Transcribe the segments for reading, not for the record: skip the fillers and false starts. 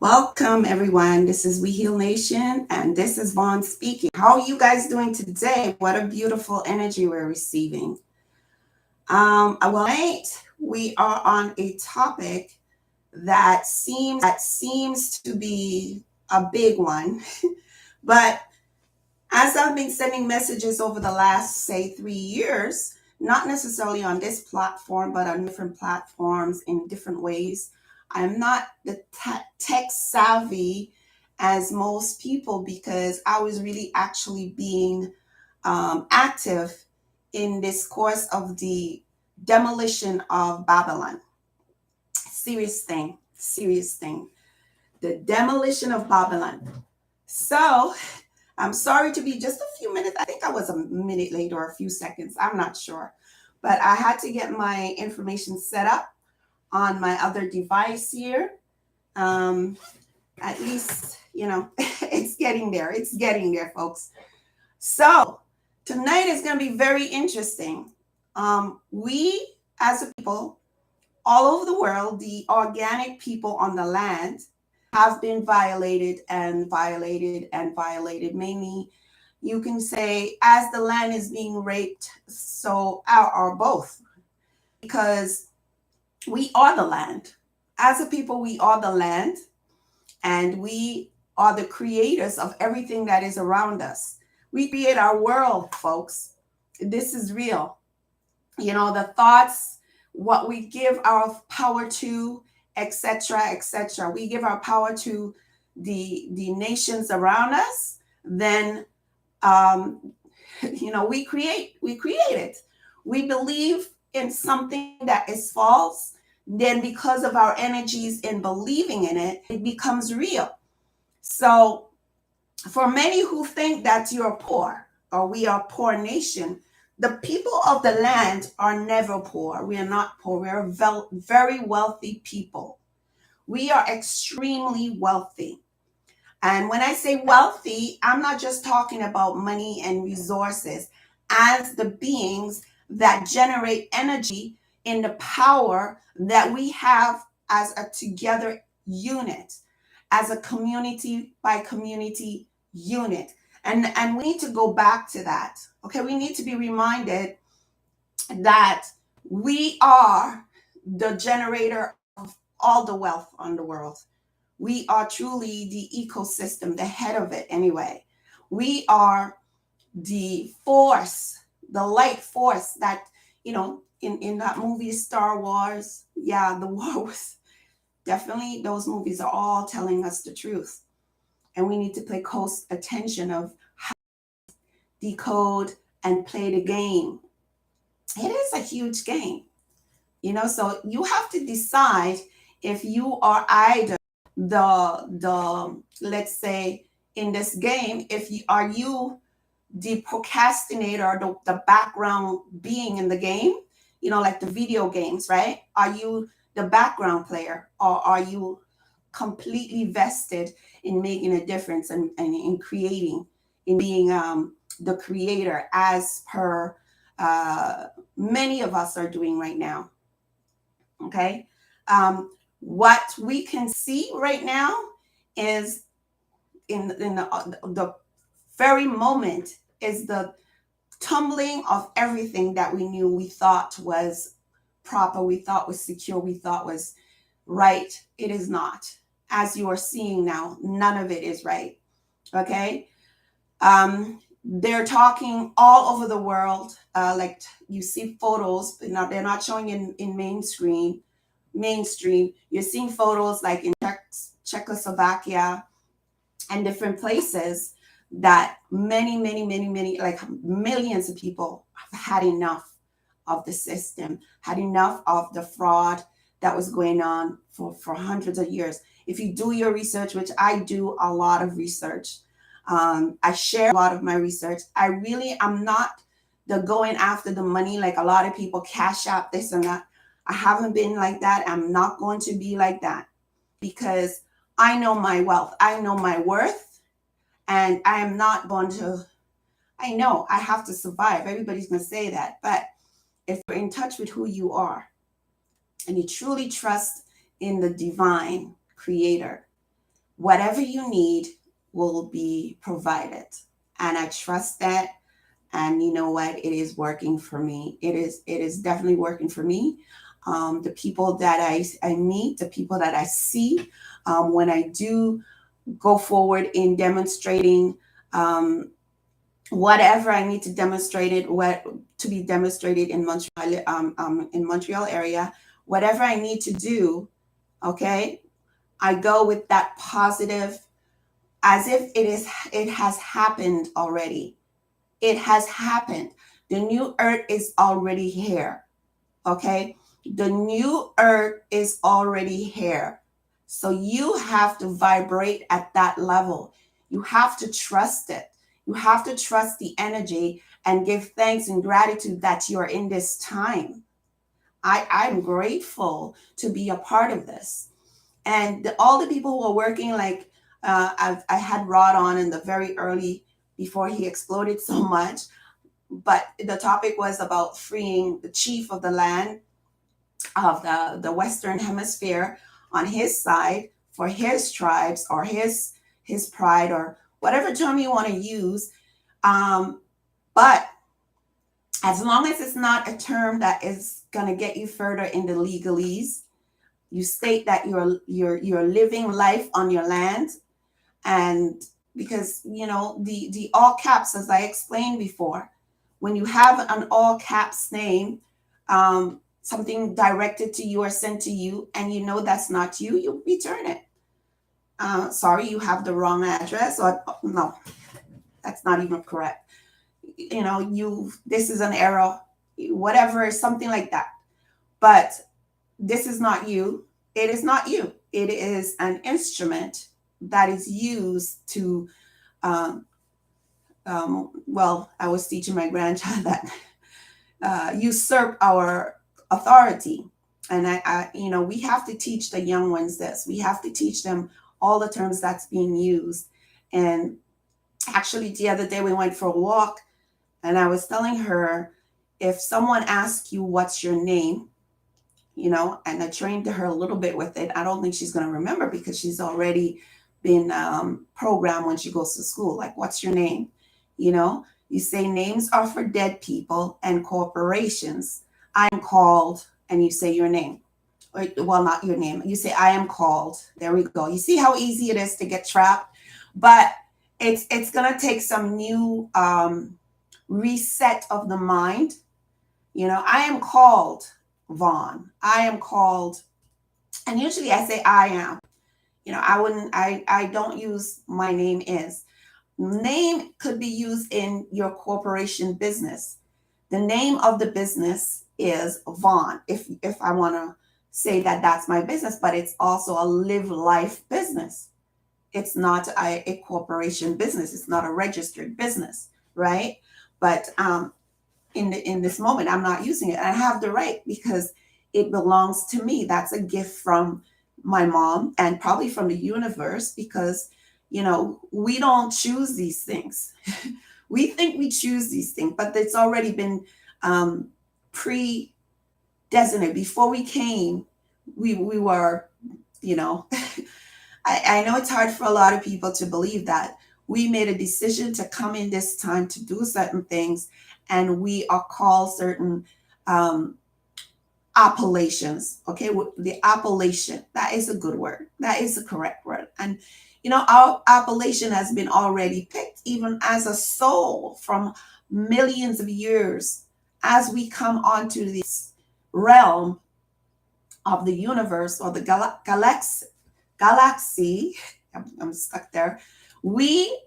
Welcome, everyone. This is We Heal Nation, and this is Vaughn speaking. How are you guys doing today? What a beautiful energy we're receiving. Tonight we are on a topic that seems to be a big one, but as I've been sending messages over the last, say, 3 years, not necessarily on this platform, but on different platforms in different ways, I'm not the tech savvy as most people because I was really actually being active in this course of the demolition of Babylon. Serious thing, serious thing. The demolition of Babylon. So, I'm sorry to be just a few minutes. I think I was a minute late or a few seconds. I'm not sure. But I had to get my information set up on my other device here. Um, at least, it's getting there. It's getting there, folks. So tonight is going to be very interesting. We, as a people, all over the world, the organic people on the land have been violated and violated and violated. Mainly, you can say, as the land is being raped, so are both, because we are the land. As a people, we are the land, and we are the creators of everything that is around us. We create our world, folks. This is real. The thoughts, what we give our power to, etc., etc. We give our power to the nations around us, then um, we create it. We believe in something that is false, then because of our energies in believing in it, it becomes real. So for many who think that you're poor or we are a poor nation, the people of the land are never poor. We are not poor. We are very wealthy people. We are extremely wealthy. And when I say wealthy, I'm not just talking about money and resources as the beings that generate energy in the power that we have as a together unit, as a community by community unit. And we need to go back to that. Okay, we need to be reminded that we are the generator of all the wealth on the world. We are truly the ecosystem, the head of it anyway. We are the force, the light force that, in that movie Star Wars, yeah, the war was definitely, those movies are all telling us the truth. And we need to pay close attention of how to decode and play the game. It is a huge game, so you have to decide if you are either the let's say in this game, if you are you the procrastinator, the background being in the game, like the video games, right? Are you the background player, or are you completely vested in making a difference and in creating, in being the creator, as per uh, many of us are doing right now? Okay. What we can see right now is in the very moment is the tumbling of everything that we knew, we thought was proper, we thought was secure, we thought was right. It is not. As you are seeing now, none of it is right. Okay. They're talking all over the world. Like you see photos, but they're not showing in mainstream. You're seeing photos like in Czechoslovakia and different places that many, like millions of people have had enough of the system, had enough of the fraud that was going on for hundreds of years. If you do your research, which I do a lot of research, I share a lot of my research. I'm not the going after the money like a lot of people, cash out this and that. I haven't been like that. I'm not going to be like that, because I know my wealth. I know my worth, and I am not going to, I know I have to survive. Everybody's going to say that. But if you're in touch with who you are and you truly trust in the divine creator, whatever you need will be provided. And I trust that. And you know what? It is working for me. It is definitely working for me. The people that I meet, the people that I see, when I do go forward in demonstrating um, whatever I need to demonstrate it, what to be demonstrated in Montreal area, whatever I need to do, okay, I go with that positive, as if it has happened already. It has happened. The new earth is already here. Okay? The new earth is already here. So you have to vibrate at that level. You have to trust it. You have to trust the energy and give thanks and gratitude that you're in this time. I'm grateful to be a part of this. And all the people who are working, like I had Rod on in the very early, before he exploded so much, but the topic was about freeing the chief of the land of the Western Hemisphere on his side for his tribes, or his pride, or whatever term you want to use. But as long as it's not a term that is going to get you further in the legalese, you state that you're living life on your land. And because the all caps, as I explained before, when you have an all caps name, something directed to you or sent to you, and you know that's not you, you return it. Sorry, you have the wrong address, or no, that's not even correct. This is an error, whatever, something like that. But this is not you. It is not you. It is an instrument that is used to well, I was teaching my grandchild that usurp our authority. And we have to teach the young ones this. We have to teach them all the terms that's being used. And actually, the other day we went for a walk, and I was telling her, if someone asks you what's your name, and I trained her a little bit with it. I don't think she's going to remember, because she's already been programmed when she goes to school. Like, what's your name? You say names are for dead people and corporations. I'm called, and you say your name. Well, not your name. You say, I am called. There we go. You see how easy it is to get trapped? But it's going to take some new reset of the mind. I am called Vaughn. I am called, and usually I say I am. I don't use my name is. Name could be used in your corporation business. The name of the business is Vaughn, if I want to say that that's my business, but it's also a live life business. It's not a corporation business. It's not a registered business, right? But in this moment, I'm not using it. I have the right, because it belongs to me. That's a gift from my mom, and probably from the universe, because we don't choose these things. We think we choose these things, but it's already been pre-designated. Before we came, we were, I know it's hard for a lot of people to believe that we made a decision to come in this time to do certain things, and we are called certain appellations. Okay, the appellation, that is a good word. That is the correct word. And our appellation has been already picked, even as a soul, from millions of years, as we come onto this realm of the universe, or the galaxy. I'm stuck there. We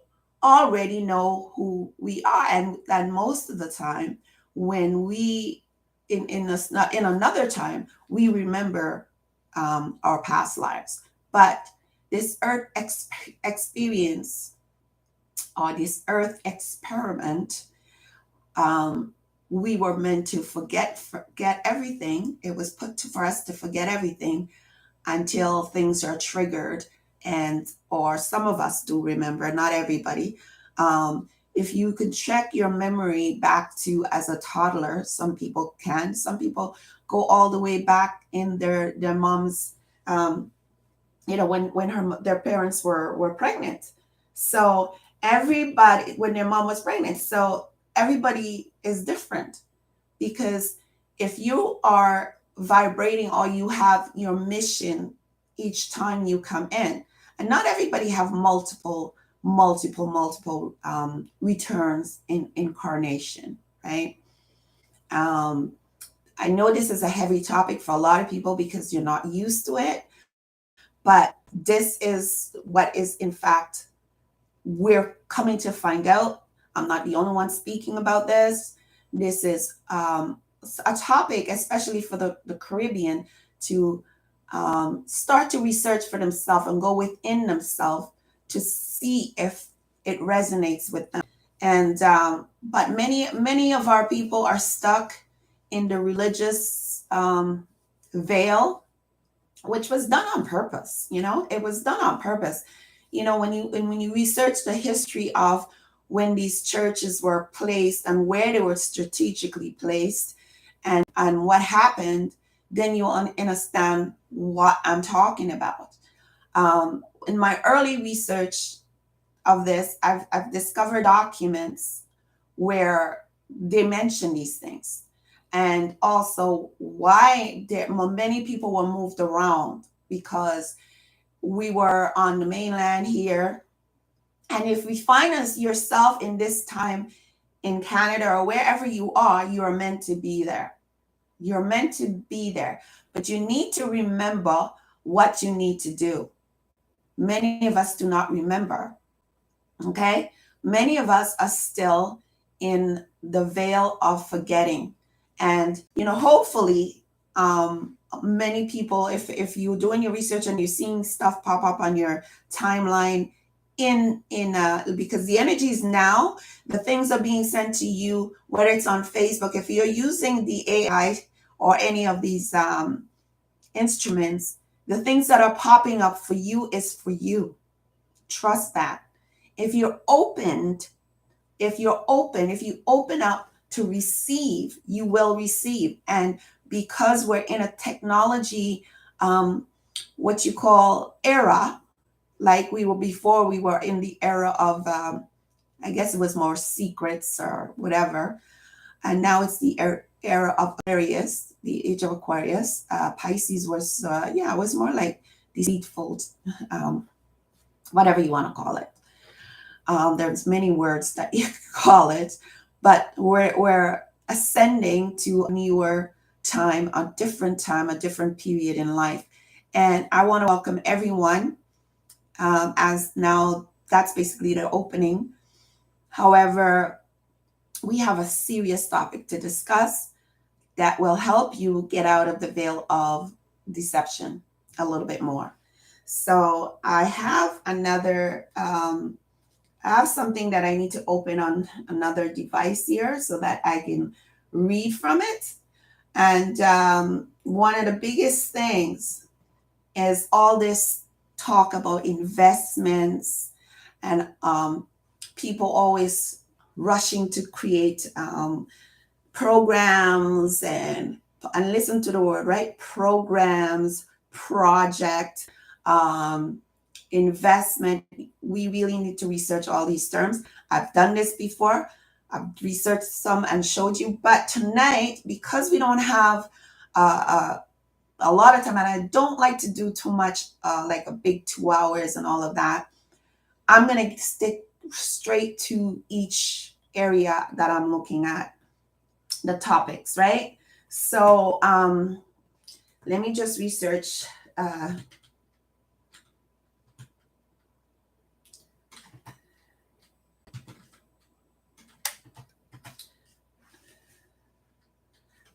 already know who we are, and most of the time, when we in another time, we remember our past lives. But this earth experience, or this earth experiment, we were meant to forget everything. It was put for us to forget everything until things are triggered, or some of us do remember, not everybody. If you could check your memory back to as a toddler, some people can. Some people go all the way back in their mom's when their parents were pregnant. So everybody, when their mom was pregnant, so everybody is different, because if you are vibrating or you have your mission each time you come in, and not everybody have multiple returns in incarnation, right? um, I know this is a heavy topic for a lot of people because you're not used to it, but this is what is in fact we're coming to find out. I'm not the only one speaking about this. This is a topic, especially for the Caribbean, to start to research for themselves and go within themselves to see if it resonates with them. And but many of our people are stuck in the religious veil, which was done on purpose. It was done on purpose. When you research the history of when these churches were placed and where they were strategically placed, and what happened, then you'll understand what I'm talking about. In my early research of this, I've discovered documents where they mention these things, and also why many people were moved around, because we were on the mainland here. And if we find us yourself in this time in Canada or wherever you are, you are meant to be there. You're meant to be there, but you need to remember what you need to do. Many of us do not remember. Okay. Many of us are still in the veil of forgetting. And, hopefully, many people, if you're doing your research and you're seeing stuff pop up on your timeline, because the energies now, the things are being sent to you, whether it's on Facebook, if you're using the AI or any of these instruments, the things that are popping up for you is for you. Trust that. If you're opened, if you open up to receive, you will receive. And because we're in a technology, what you call era, like we were before, we were in the era of, I guess it was more secrets or whatever. And now it's the era of Aquarius, the age of Aquarius. Pisces was, it was more like deceitful, whatever you want to call it. There's many words that you call it, but we're ascending to a newer time, a different period in life. And I want to welcome everyone, as now that's basically the opening. However, we have a serious topic to discuss that will help you get out of the veil of deception a little bit more. So I have I have something that I need to open on another device here so that I can read from it. And one of the biggest things is all this talk about investments, and people always rushing to create programs, and listen to the word, right? Programs, project, investment. We really need to research all these terms. I've done this before. I've researched some and showed you. But tonight, because we don't have a lot of time, and I don't like to do too much, like a big 2 hours and all of that, I'm going to stick straight to each area that I'm looking at, the topics, right? So let me just research.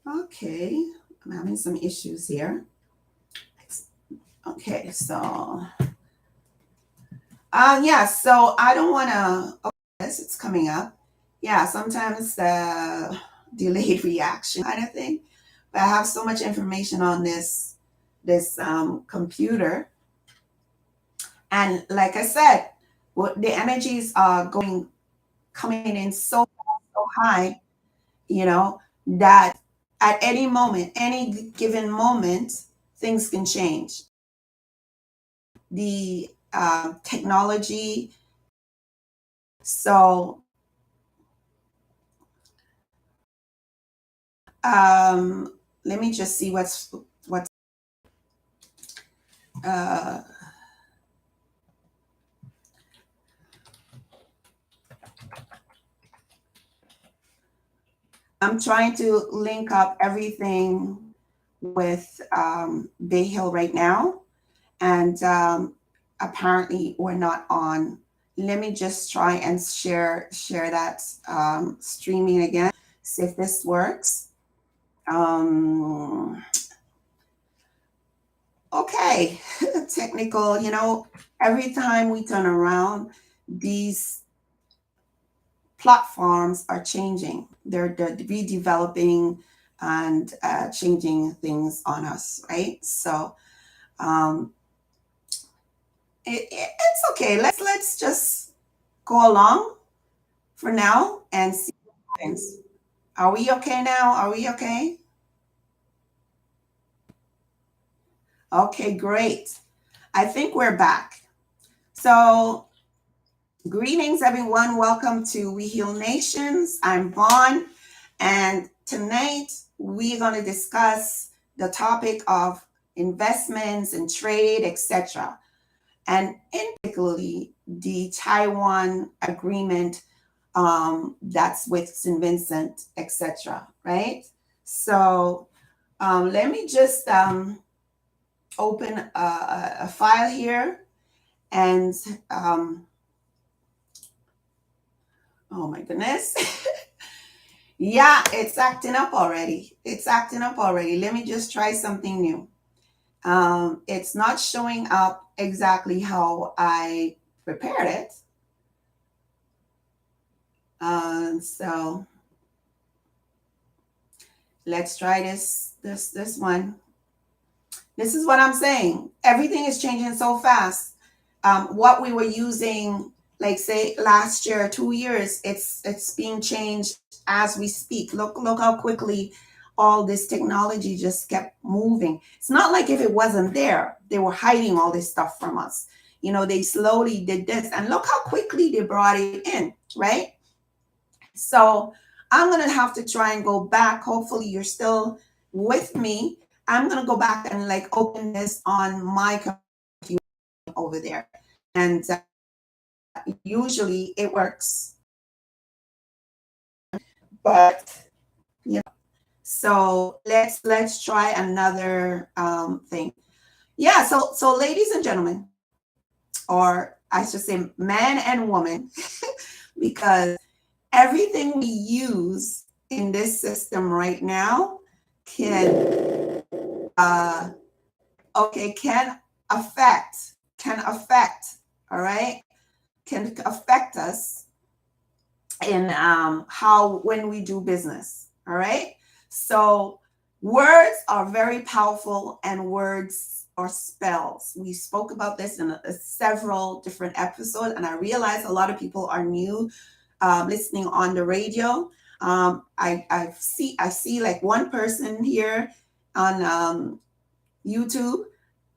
Okay, I'm having some issues here. Okay, so yeah, so I don't want to. Oh, yes, it's coming up. Yeah, sometimes delayed reaction kind of thing. But I have so much information on this computer, and like I said, the energies are coming in so high, that at any given moment, things can change. the technology. So let me just see what's uh, I'm trying to link up everything with Bay Hill right now, and apparently we're not on. Let me just try and share that streaming again. See if this works. Okay, technical. Every time we turn around, these platforms are changing. They're redeveloping and changing things on us, right? So um, it's okay. Let's just go along for now and see what happens. Are we okay now? Are we okay? Okay, great. I think we're back. So greetings, everyone. Welcome to We Heal Nations. I'm Vaughn, and tonight we're going to discuss the topic of investments and trade, etc., and in particularly the Taiwan agreement that's with St. Vincent, etc., right? So let me just open a file here and oh my goodness. Yeah, it's acting up already. It's acting up already. Let me just try something new. It's not showing up exactly how I prepared it. So let's try this one. This is what I'm saying. Everything is changing so fast. What we were using, like say last year, 2 years, it's being changed as we speak. Look how quickly all this technology just kept moving. It's not like if it wasn't there, they were hiding all this stuff from us. They slowly did this, and look how quickly they brought it in, right? So I'm gonna have to try and go back. Hopefully you're still with me. I'm gonna go back and like open this on my computer over there, and usually it works, but so let's try another thing. Yeah, so ladies and gentlemen, or I should say man and woman, because everything we use in this system right now can can affect, all right, can affect us in how when we do business, all right. So words are very powerful, and words are spells. We spoke about this in several different episodes, and I realize a lot of people are new listening on the radio. I see like one person here on YouTube.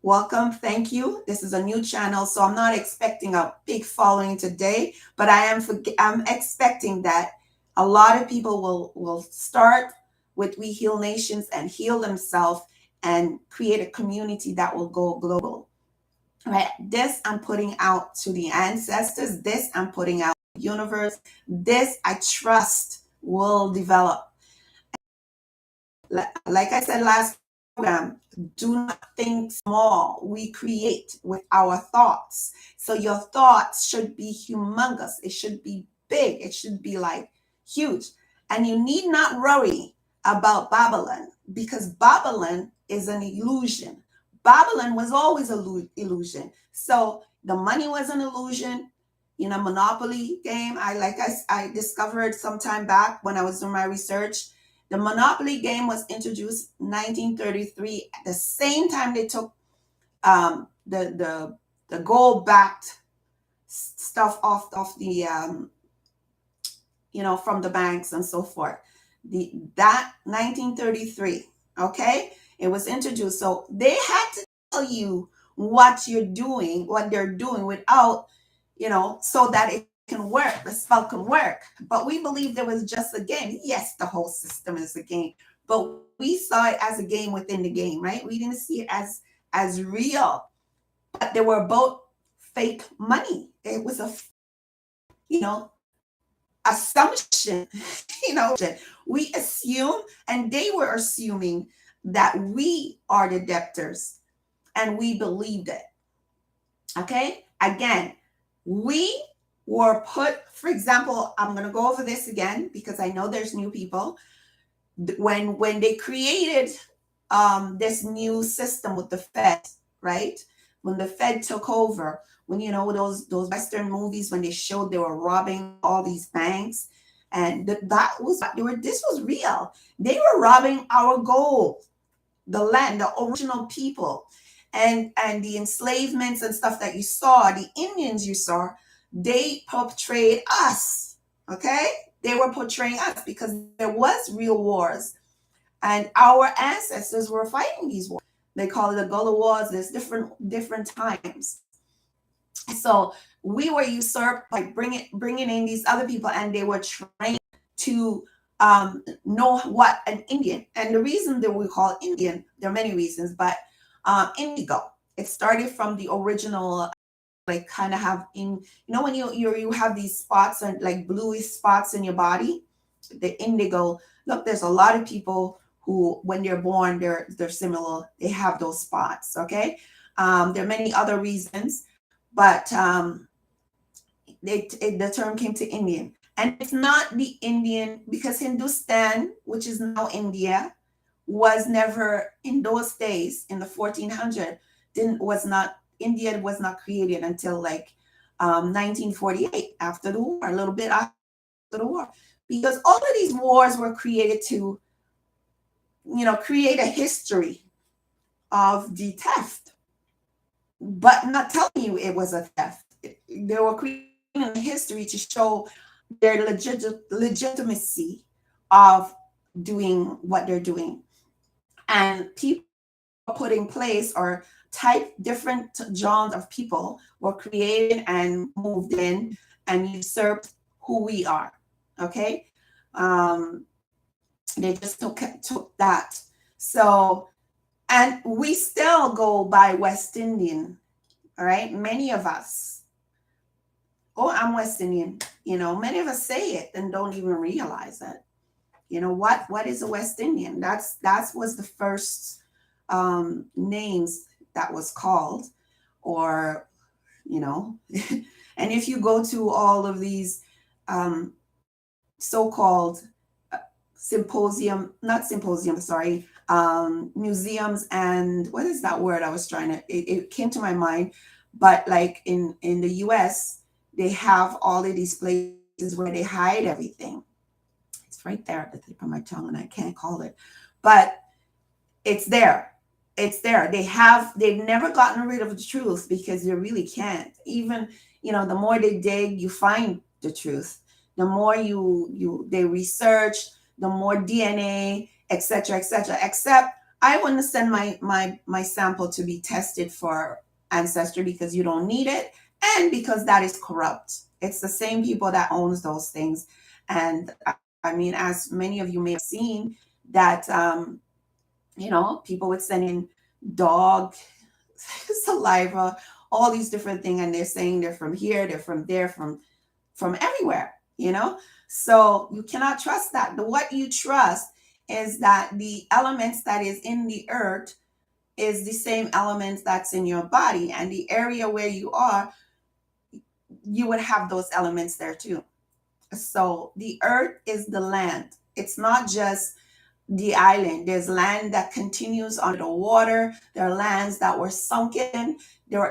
Welcome, thank you. This is a new channel, so I'm not expecting a big following today, but I'm expecting that a lot of people will start with We Heal Nations and heal themselves and create a community that will go global. Right? This I'm putting out to the ancestors. This I'm putting out to the universe. This I trust will develop. Like I said last program, do not think small. We create with our thoughts. So your thoughts should be humongous. It should be big. It should be like huge. And you need not worry about Babylon, because Babylon is an illusion. Babylon was always an illusion. So the money was an illusion. Monopoly game. I discovered some time back when I was doing my research. The Monopoly game was introduced 1933, at the same time they took the gold-backed stuff off the from the banks and so forth. That 1933, okay, it was introduced. So they had to tell you what they're doing without, so that it can work, the spell can work. But we believed it was just a game. Yes, the whole system is a game, but we saw it as a game within the game, right? We didn't see it as real. But they were both fake money. It was you know, assumption, we assume, and they were assuming that we are the debtors, and we believed it. Okay, again, we were put, for example, I'm going to go over this again because I know there's new people. When they created this new system with the Fed, right? When the Fed took over, when those Western movies, when they showed they were robbing all these banks, and that was what they were. This was real. They were robbing our gold, the land, the original people, and the enslavements and stuff that you saw, the Indians you saw, they portrayed us. Okay, they were portraying us because there was real wars, and our ancestors were fighting these wars. They call it the Gullah Wars. There's different times. So we were usurped by bringing in these other people, and they were trained to know what an Indian. And the reason that we call Indian, there are many reasons, but indigo. It started from the original, like kind of have in, when you have these spots and like bluish spots in your body, the indigo. Look, there's a lot of people who, when they're born, they're similar. They have those spots. Okay, there are many other reasons, but the term came to Indian, and it's not the Indian because Hindustan, which is now India, was never in those days in the 1400s. India was not created until like 1948, after the war, a little bit after the war, because all of these wars were created to, create a history of the theft, but not telling you it was a theft. They were creating a history to show their legitimacy of doing what they're doing. And people put in place, or different genres of people were created and moved in and usurped who we are. Okay, they just took that. So, and we still go by West Indian. All right, many of us. Oh, I'm West Indian. Many of us say it and don't even realize it. What is a West Indian? That was the first names that was called, or and if you go to all of these so-called museums, and what is that word I was trying to, it came to my mind, but like in the US, they have all of these places where they hide everything. It's right there at the tip of my tongue and I can't call it, but it's there. They've never gotten rid of the truth, because you really can't. Even, the more they dig, you find the truth. The more they research, the more DNA, etc., etc. Except I wouldn't send my sample to be tested for ancestry, because you don't need it, and because that is corrupt. It's the same people that owns those things. And I mean, as many of you may have seen, that people would send in dog saliva, all these different things, and they're saying they're from here, they're from there, from everywhere. So you cannot trust that. What you trust is that the elements that is in the earth is the same elements that's in your body, and the area where you are, you would have those elements there too. So the earth is the land. It's not just the island. There's land that continues under the water. There are lands that were sunken.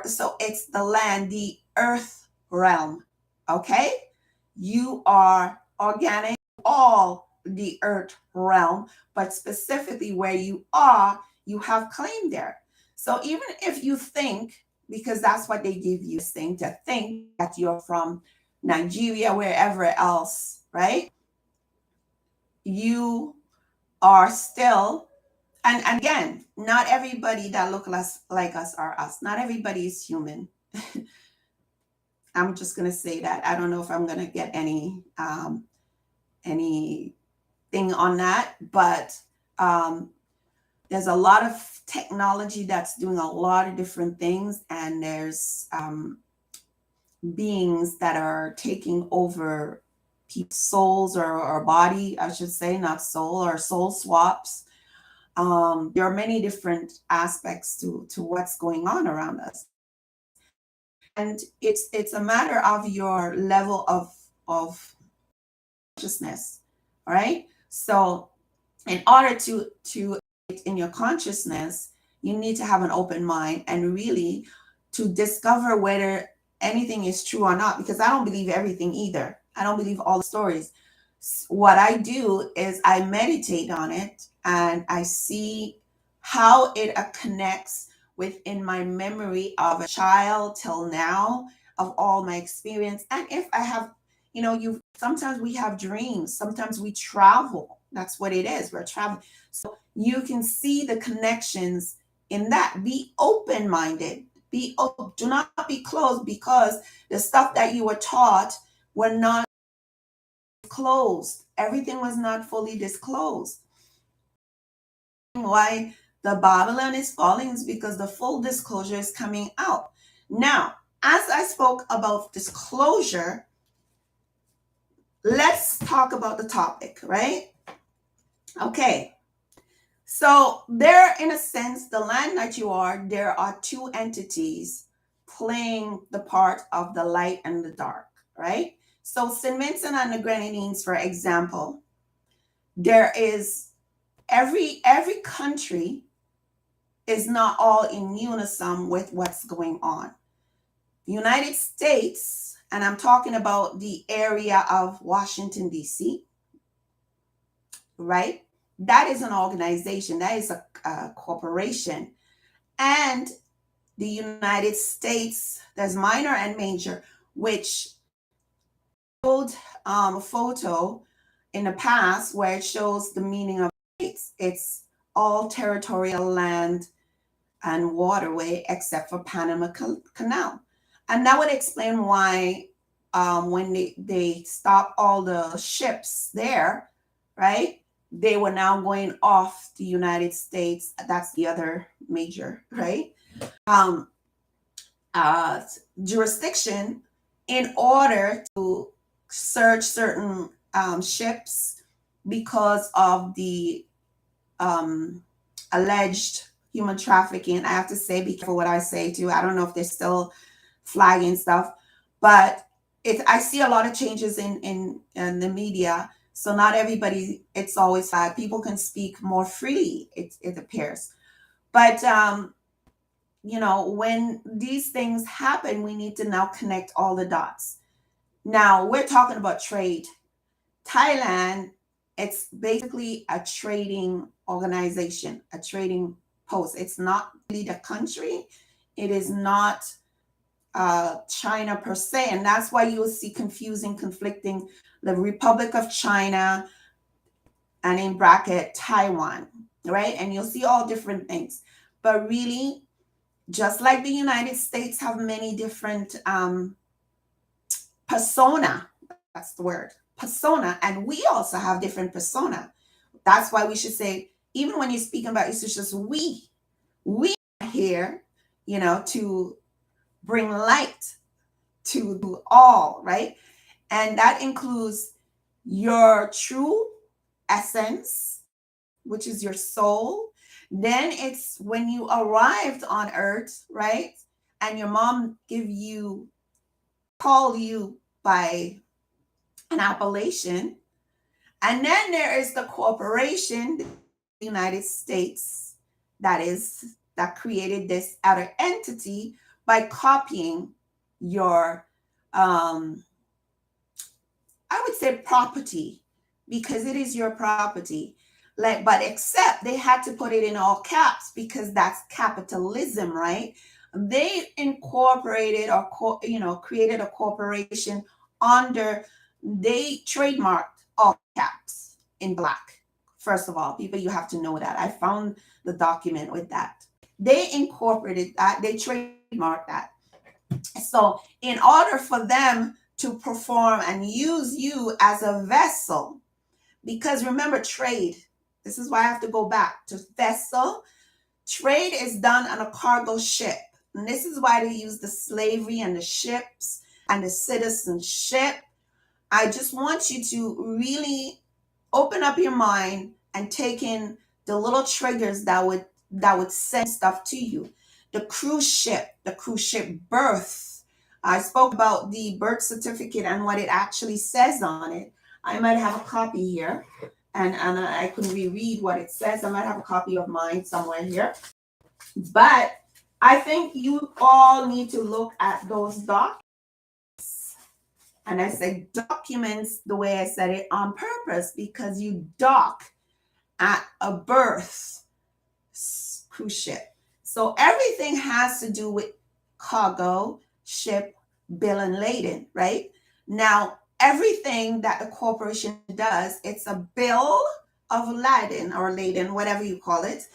So it's the land, the earth realm. Okay? You are organic, all the earth realm, but specifically where you are, you have claim there. So even if you think, because that's what they give you, to think that you're from Nigeria, wherever else, right? You are still And again, not everybody that look like us are us. Not everybody is human. I'm just gonna say that. I don't know if I'm gonna get anything on that, but there's a lot of technology that's doing a lot of different things, and there's beings that are taking over people's souls or body, I should say, not soul, or soul swaps. There are many different aspects to what's going on around us, and it's a matter of your level of consciousness. All right. So in order to in your consciousness, you need to have an open mind and really to discover whether anything is true or not, because I don't believe everything either. I don't believe all the stories. What I do is I meditate on it and I see how it connects within my memory of a child till now, of all my experience. And if I have, you sometimes we have dreams, sometimes we travel. That's what it is. We're traveling. So you can see the connections in that. Be open minded. Do not be closed, because the stuff that you were taught were not disclosed. Everything was not fully disclosed. Why the Babylon is falling is because the full disclosure is coming out. Now, as I spoke about disclosure, let's talk about the topic, right? Okay. So there, in a sense, the land that you are, there are two entities playing the part of the light and the dark, right? So St. Vincent and the Grenadines, for example, there is every country is not all in unison with what's going on. The United States, and I'm talking about the area of Washington, D.C., right? That is an organization, that is a corporation. And the United States, there's minor and major, which showed a photo in the past where it shows the meaning of states. It's all territorial land and waterway except for Panama Canal. And that would explain why when they stopped all the ships there, right? They were now going off the United States. That's the other major, right? Um, Jurisdiction in order to search certain ships because of the alleged human trafficking. I have to say, be careful what I say too. I don't know if they're still flagging stuff, but I see a lot of changes in the media. So not everybody, it's always flagged. People can speak more freely, it appears. But when these things happen, we need to now connect all the dots. Now we're talking about trade. Thailand, it's basically a trading organization, a trading post. It's not really the country. It is not China per se. And that's why you'll see conflicting, the Republic of China and in bracket Taiwan, right? And you'll see all different things. But really, just like the United States have many different persona, that's the word, persona, and we also have different persona. That's why we should say, even when you're speaking about, it's just we are here, to bring light to all, right? And that includes your true essence, which is your soul. Then it's when you arrived on earth, right? And your mom call you by an appellation. And then there is the corporation, the United States, that created this other entity by copying your I would say property, because it is your property. But except they had to put it in all caps because that's capitalism, right? They incorporated or created a corporation they trademarked all caps in black First of all, people, you have to know that. I found the document with that. They incorporated that, they trademarked that. So in order for them to perform and use you as a vessel, because remember, trade, this is why I have to go back to vessel. Trade is done on a cargo ship. And this is why they use the slavery and the ships and the citizenship. I just want you to really open up your mind and take in the little triggers that would send stuff to you. The cruise ship birth. I spoke about the birth certificate and what it actually says on it. I might have a copy here, and I can reread what it says. I might have a copy of mine somewhere here. But I think you all need to look at those documents. And I said documents the way I said it on purpose, because you dock at a berth cruise ship. So everything has to do with cargo, ship, bill and laden, right? Now, everything that the corporation does, it's a bill of lading or laden, whatever you call it.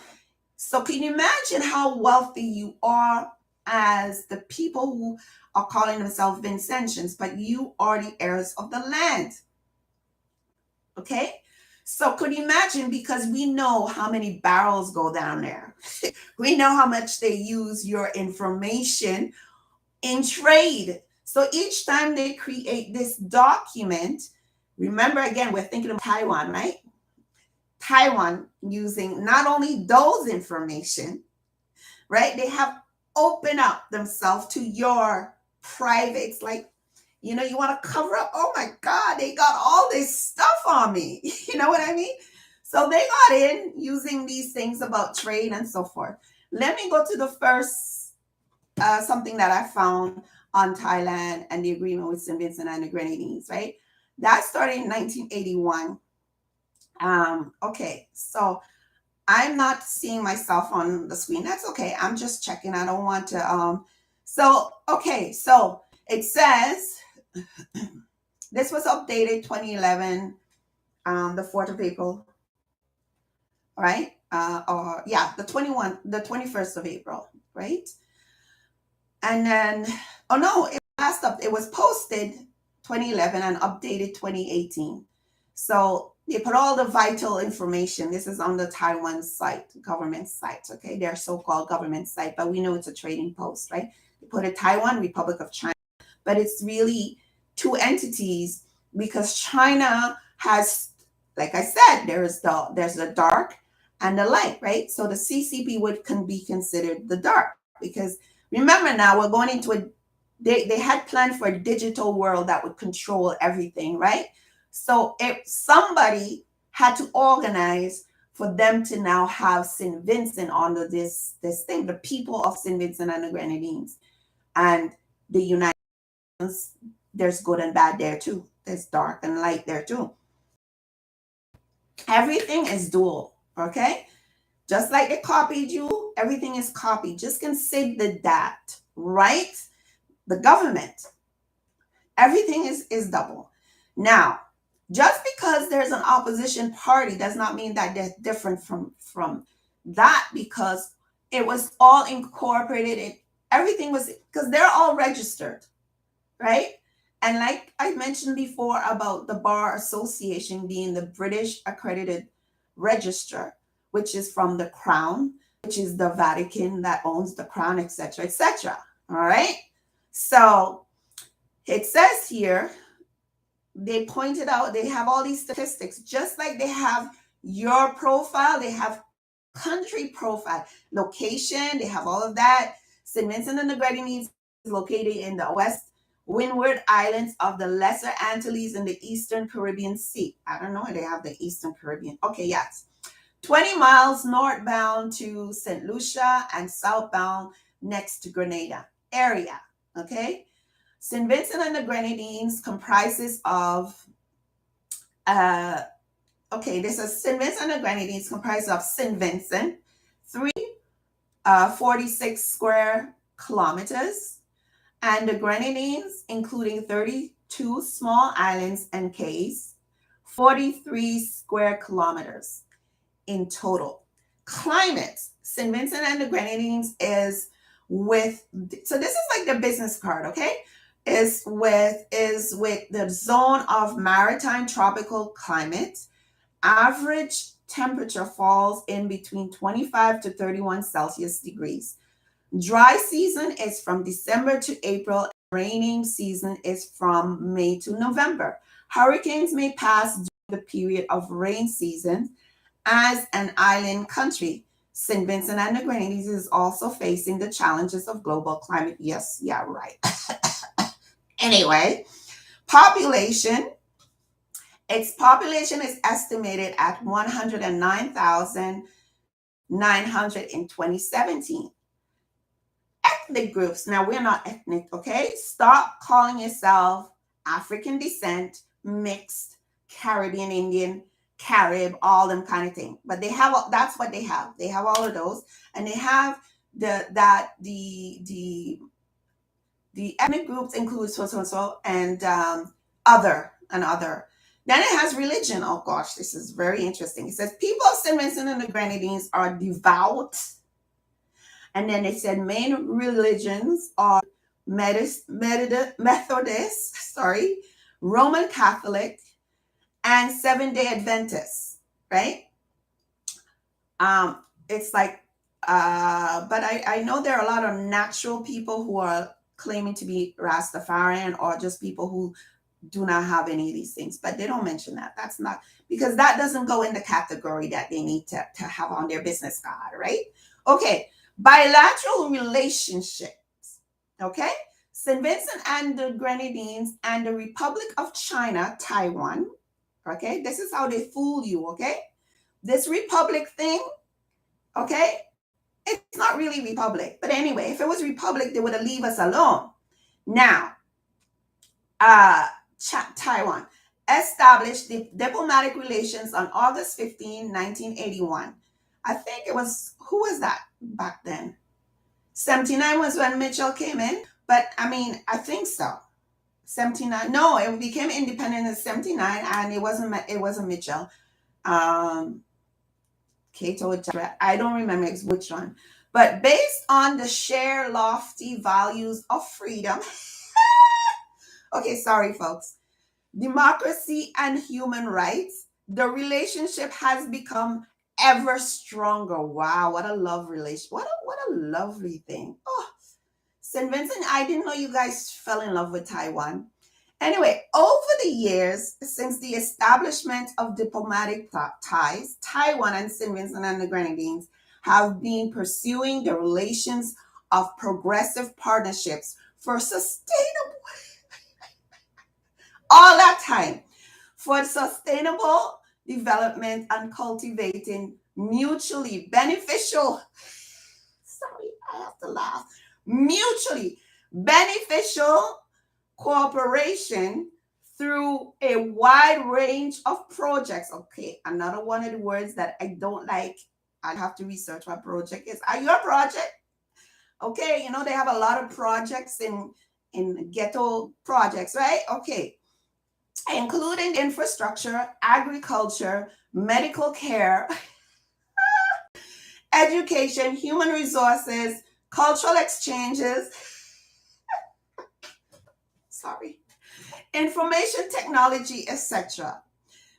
So can you imagine how wealthy you are as the people who are calling themselves Vincentians, but you are the heirs of the land? Okay? So could you imagine, because we know how many barrels go down there. We know how much they use your information in trade. So each time they create this document, remember again, we're thinking of Taiwan, right? Taiwan using not only those information, right? They have opened up themselves to your privates, like, you want to cover up. Oh my God, they got all this stuff on me. You know what I mean? So they got in using these things about trade and so forth. Let me go to the first something that I found on Thailand and the agreement with St. Vincent and the Grenadines, right? That started in 1981. Okay, so I'm not seeing myself on the screen. That's okay. I'm just checking. I don't want to. So it says this was updated 2011, the 4th of April, right? The 21st of April, right? And then, oh no, it was posted 2011 and updated 2018. So they put all the vital information. This is on the Taiwan site, government site, okay? Their so-called government site, but we know it's a trading post, right? They put it Taiwan, Republic of China, but it's really two entities, because China has, like I said, there's the dark and the light, right? So the CCP can be considered the dark, because remember now we're going into they had planned for a digital world that would control everything, right? So if somebody had to organize for them to now have St. Vincent under this thing, the people of St. Vincent and the Grenadines and the United States, there's good and bad there too. There's dark and light there too. Everything is dual, okay? Just like they copied you, everything is copied. Just consider that, right? The government, everything is double. Now, just because there's an opposition party does not mean that they're different from that, because it was all incorporated. Everything was, because they're all registered, right? And like I mentioned before about the Bar Association being the British accredited register, which is from the Crown, which is the Vatican that owns the Crown, etc., etc. All right. So it says here, they pointed out, they have all these statistics, just like they have your profile, they have country profile, location, they have all of that. St. Vincent and the Grenadines is located in the West Windward Islands of the Lesser Antilles in the Eastern Caribbean Sea. I don't know where they have the Eastern Caribbean. Okay, yes. 20 miles northbound to St. Lucia and southbound next to Grenada area. Okay. St. Vincent and the Grenadines comprises of, this is St. Vincent and the Grenadines comprises of St. Vincent, 46 square kilometers, and the Grenadines, including 32 small islands and cays, 43 square kilometers. in total. Climate, St. Vincent and the Grenadines is with, so this is like the business card, okay? Is with the zone of maritime tropical climate. Average temperature falls in between 25 to 31 Celsius degrees. Dry season is from December to April. Raining season is from May to November. Hurricanes may pass during the period of rain season. As an island country, St. Vincent and the Grenadines is also facing the challenges of global climate. Yes, yeah, right. Anyway, population. Its population is estimated at 109,900 in 2017. Ethnic groups. Now, we're not ethnic, okay? Stop calling yourself African descent, mixed, Caribbean, Indian, Carib, all them kind of thing. But they have, that's what they have. They have all of those. And they have the ethnic groups include so and other. Then it has religion. Oh gosh, this is very interesting. It says people of St. Vincent and the Grenadines are devout. And then it said main religions are Methodist, Roman Catholic, and Seventh-day Adventists, right? It's like, but I know there are a lot of natural people who are claiming to be Rastafarian, or just people who do not have any of these things, but they don't mention that. That's not, because that doesn't go in the category that they need to have on their business card, right? Okay, bilateral relationships, okay? St. Vincent and the Grenadines and the Republic of China, Taiwan, okay? This is how they fool you, okay? This republic thing, okay? It's not really republic, but anyway, if it was republic, they would have leave us alone. Now, Taiwan established the diplomatic relations on August 15, 1981. I think it was, who was that back then? 79 was when Mitchell came in, but I mean, I think so. 79, no, it became independent in 79, and it wasn't Mitchell. Cato, I don't remember which one. But based on the shared lofty values of freedom, okay, sorry, folks, democracy and human rights, the relationship has become ever stronger. Wow, what a love relation. What a lovely thing. Oh, St. Vincent, I didn't know you guys fell in love with Taiwan. Anyway, over the years, since the establishment of diplomatic ties, Taiwan and St. Vincent and the Grenadines have been pursuing the relations of progressive partnerships for sustainable, all that time, for sustainable development and cultivating mutually beneficial, sorry, I have to laugh, mutually beneficial cooperation through a wide range of projects. Okay, another one of the words that I don't like. I have to research what project is. Are you a project? Okay, you know, they have a lot of projects in ghetto projects, right? Okay, including infrastructure, agriculture, medical care, education, human resources, cultural exchanges, sorry, information technology, etc.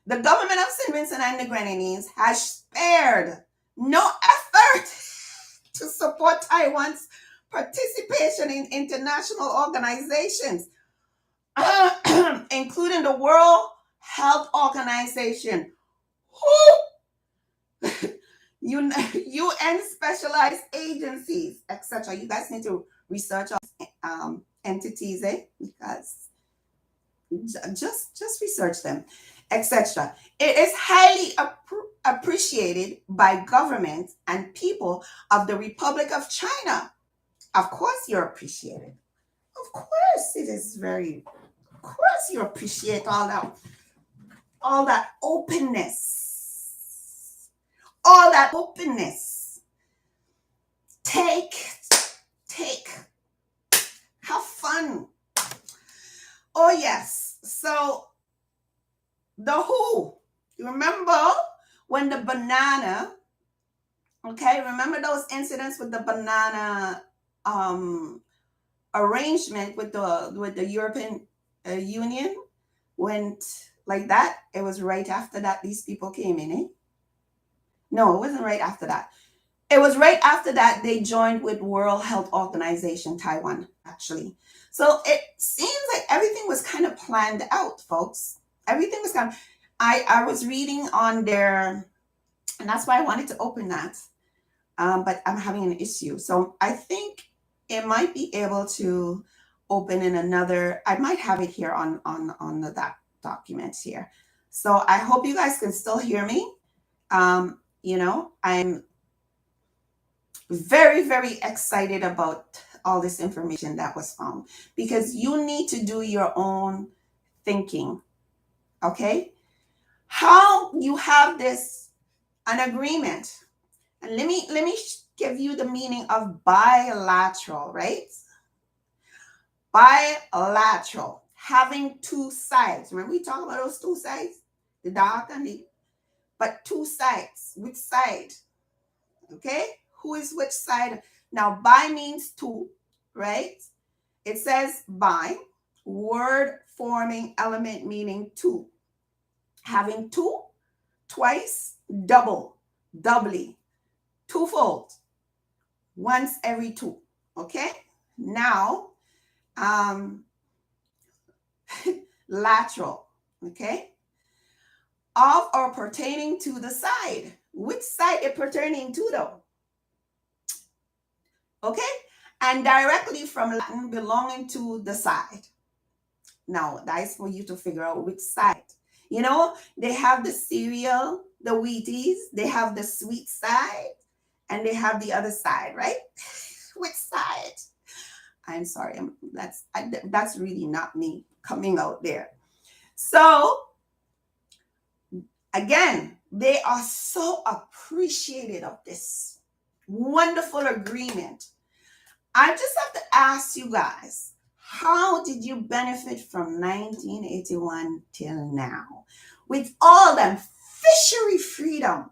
The government of St. Vincent and the Grenadines has spared no effort to support Taiwan's participation in international organizations, including the World Health Organization, UN specialized agencies, etc. You guys need to research entities, because just research them, etc. It is highly appreciated by governments and people of the Republic of China. Of course, you're appreciated. Of course, it is very. Of course, you appreciate all that openness, all that openness. Take, have fun. Oh yes. So the WHO, you remember when the banana, okay, remember those incidents with the banana arrangement with the European Union went like that? It was right after that these people came in, eh? No, it wasn't right after that. It was right after that they joined with World Health Organization, Taiwan, actually. So it seems like everything was kind of planned out, folks. Everything was kind of, I was reading on their, and that's why I wanted to open that. But I'm having an issue. So I think it might be able to open in another, I might have it here on that document here. So I hope you guys can still hear me. I'm very, very excited about all this information that was found, because you need to do your own thinking. Okay, how you have this an agreement, and let me give you the meaning of bilateral, right? Bilateral, having two sides. Remember we talk about those two sides, the dark and the, but two sides. Which side? Okay, who is which side? Now, bi means two, right? It says bi, word forming element meaning two. Having two, twice, double, doubly, twofold, once every two. Okay, now lateral, okay, of or pertaining to the side. Which side it pertaining to though? Okay, and directly from Latin, belonging to the side. Now that's for you to figure out which side. You know, they have the cereal, the Wheaties, they have the sweet side, and they have the other side, right? Which side? I'm sorry, that's really not me coming out there. So again, they are so appreciative of this wonderful agreement. I just have to ask you guys, how did you benefit from 1981 till now? With all them fishery freedom,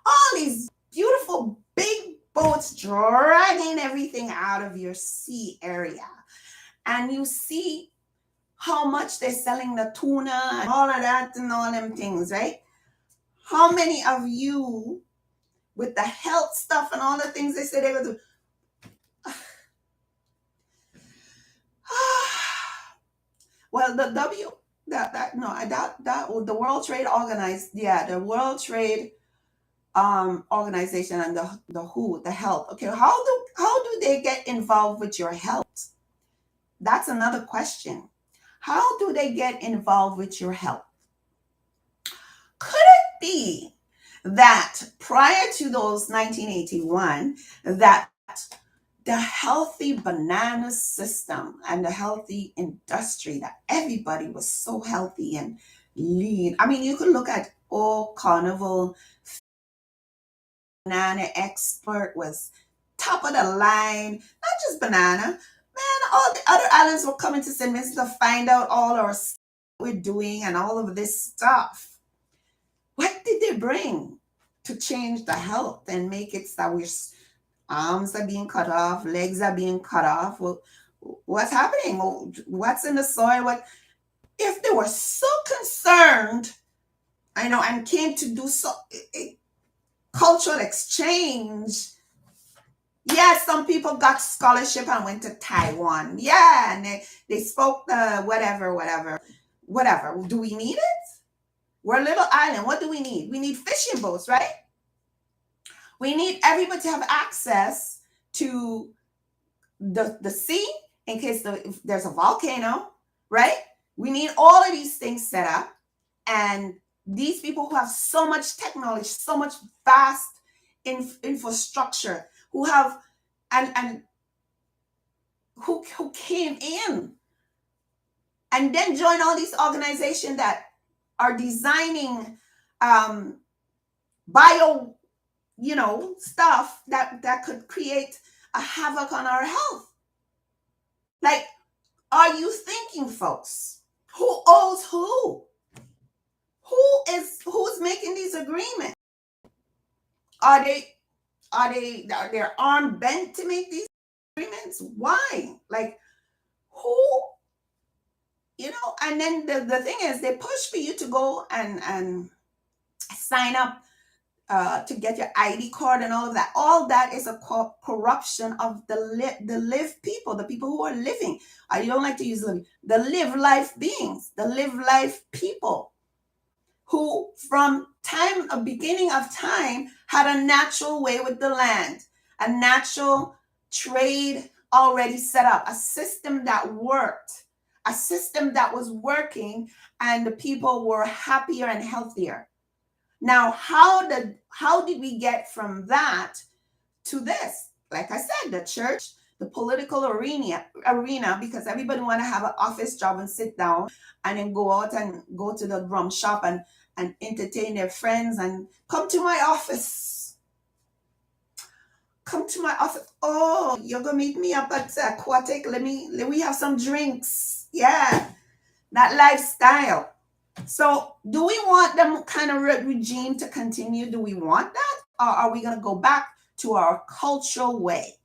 all these beautiful big boats dragging everything out of your sea area. And you see how much they're selling the tuna and all of that and all them things, right? How many of you, with the health stuff and all the things they say they would do, well, the the World Trade the World Trade organization and the WHO, the health. Okay, how do they get involved with your health? That's another question. How do they get involved with your health? Could it be that prior to those 1981, that the healthy banana system and the healthy industry, that everybody was so healthy and lean? I mean, you could look at Old Carnival, banana expert was top of the line, not just banana. Man, all the other islands were coming to St. Vincent to find out all our stuff we're doing and all of this stuff. What did they bring to change the health and make it so we're arms are being cut off, legs are being cut off? Well, what's happening? What's in the soil? What if they were so concerned, and came to do so cultural exchange? Yeah, some people got scholarship and went to Taiwan. Yeah, and they spoke the whatever. Do we need it? We're a little island. What do we need? We need fishing boats, right? We need everybody to have access to the sea in case if there's a volcano, right? We need all of these things set up. And these people who have so much technology, so much vast infrastructure, who have and who came in and then join all these organizations that are designing bio stuff that could create a havoc on our health. Like, are you thinking, folks? Who owes who? Who's making these agreements? Are they're armed bent to make these agreements? Why? Like, who? And then the thing is, they push for you to go and sign up to get your ID card and all of that. All that is a corruption of the live people, the people who are living. I don't like to use living. The live life beings, the live life people, who from beginning of time had a natural way with the land, a natural trade already set up, a system that worked, a system that was working, and the people were happier and healthier. Now, how did we get from that to this? Like I said, the church, the political arena, because everybody want to have an office job and sit down and then go out and go to the drum shop and entertain their friends and come to my office. Come to my office. Oh, you're gonna meet me up at Aquatic. Let we have some drinks. Yeah, that lifestyle. So do we want them kind of regime to continue? Do we want that? Or are we going to go back to our cultural way?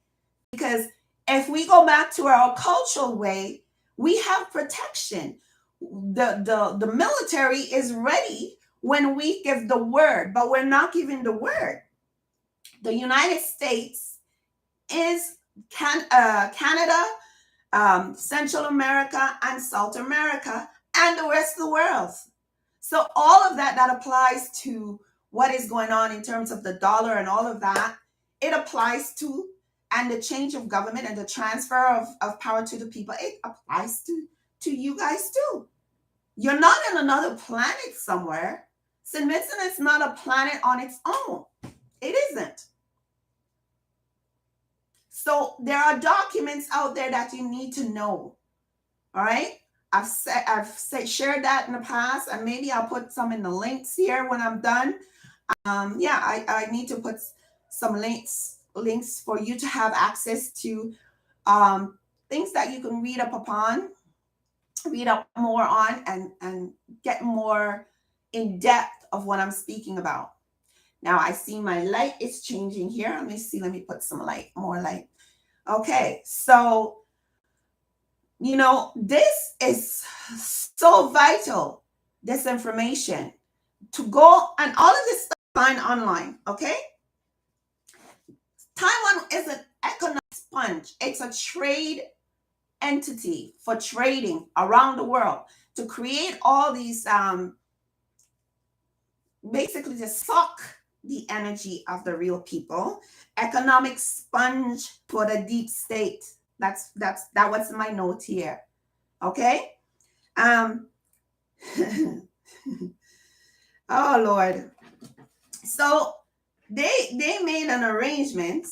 Because if we go back to our cultural way, we have protection. The military is ready when we give the word, but we're not giving the word. The United States is Canada, Central America, and South America, and the rest of the world. So all of that applies to what is going on in terms of the dollar and all of that. It applies to, and the change of government and the transfer of power to the people, it applies to you guys too. You're not in another planet somewhere. St. Vincent is not a planet on its own. It isn't. So there are documents out there that you need to know. All right. I've shared that in the past, and maybe I'll put some in the links here when I'm done. I need to put some links for you to have access to things that you can read up more on, and get more in depth of what I'm speaking about. Now I see my light is changing here. Let me see. Let me put some more light. Okay, so this is so vital, this information, to go, and all of this stuff find online, okay? Taiwan is an economic sponge. It's a trade entity for trading around the world to create all these, basically to suck the energy of the real people. Economic sponge for the deep state. That was my note here. Okay. Oh Lord. So they made an arrangement.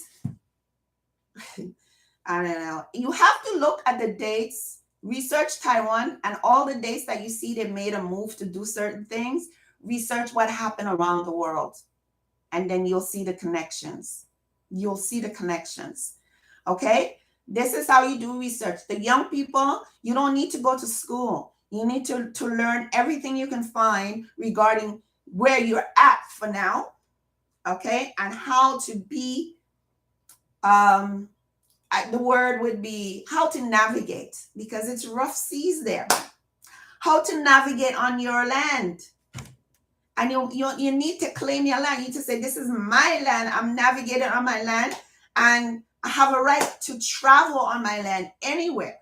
I don't know. You have to look at the dates, research Taiwan, and all the dates that you see they made a move to do certain things. Research what happened around the world, and then you'll see the connections. You'll see the connections. Okay. This is how you do research. The young people, you don't need to go to school. You need to learn everything you can find regarding where you're at for now, okay? And how to be, the word would be how to navigate, because it's rough seas there. How to navigate on your land. And you need to claim your land. You need to say, this is my land. I'm navigating on my land, and I have a right to travel on my land anywhere.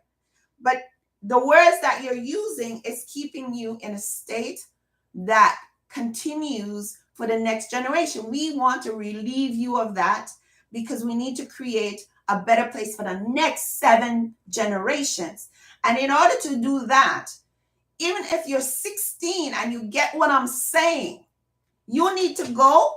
But the words that you're using is keeping you in a state that continues for the next generation. We want to relieve you of that, because we need to create a better place for the next 7 generations. And in order to do that, even if you're 16 and you get what I'm saying, you need to go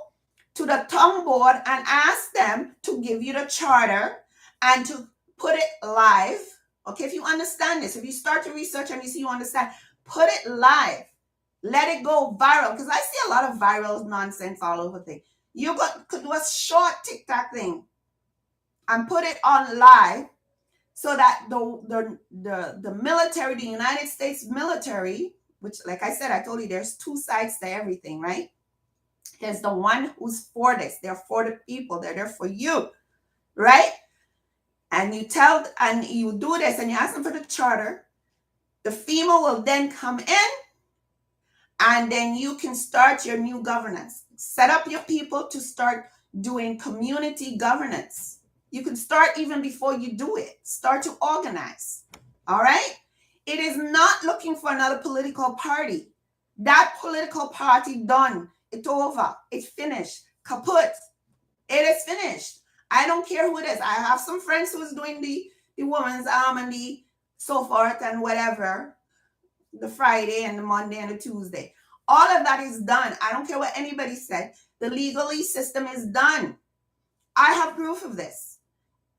to the tongue board and ask them to give you the charter and to put it live. Okay, if you understand this, if you start to research and you see you understand, put it live. Let it go viral, because I see a lot of viral nonsense all over things. You could do a short TikTok thing and put it on live, so that the military, the United States military, which, like I said, I told you there's 2 sides to everything, right? is the one who's for this. They're for the people. They're there for you, right? And you do this and you ask them for the charter. The FEMA will then come in, and then you can start your new governance. Set up your people to start doing community governance. You can start even before you do it. Start to organize. All right? It is not looking for another political party. That political party done. It's over. It's finished. Kaput. It is finished. I don't care who it is. I have some friends who is doing the woman's arm and the so forth and whatever, the Friday and the Monday and the Tuesday. All of that is done. I don't care what anybody said. The legalese system is done. I have proof of this.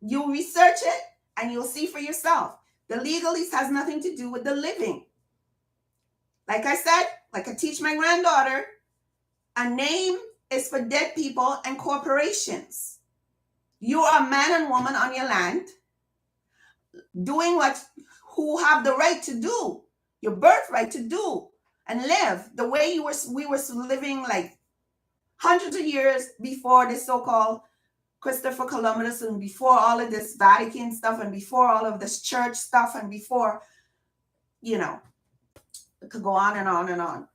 You research it and you'll see for yourself. The legalese has nothing to do with the living. Like I said, like I teach my granddaughter, a name is for dead people and corporations. You are a man and woman on your land doing who have the right to do, your birthright to do and live the way we were living like hundreds of years before this so-called Christopher Columbus and before all of this Vatican stuff and before all of this church stuff and before, it could go on and on and on,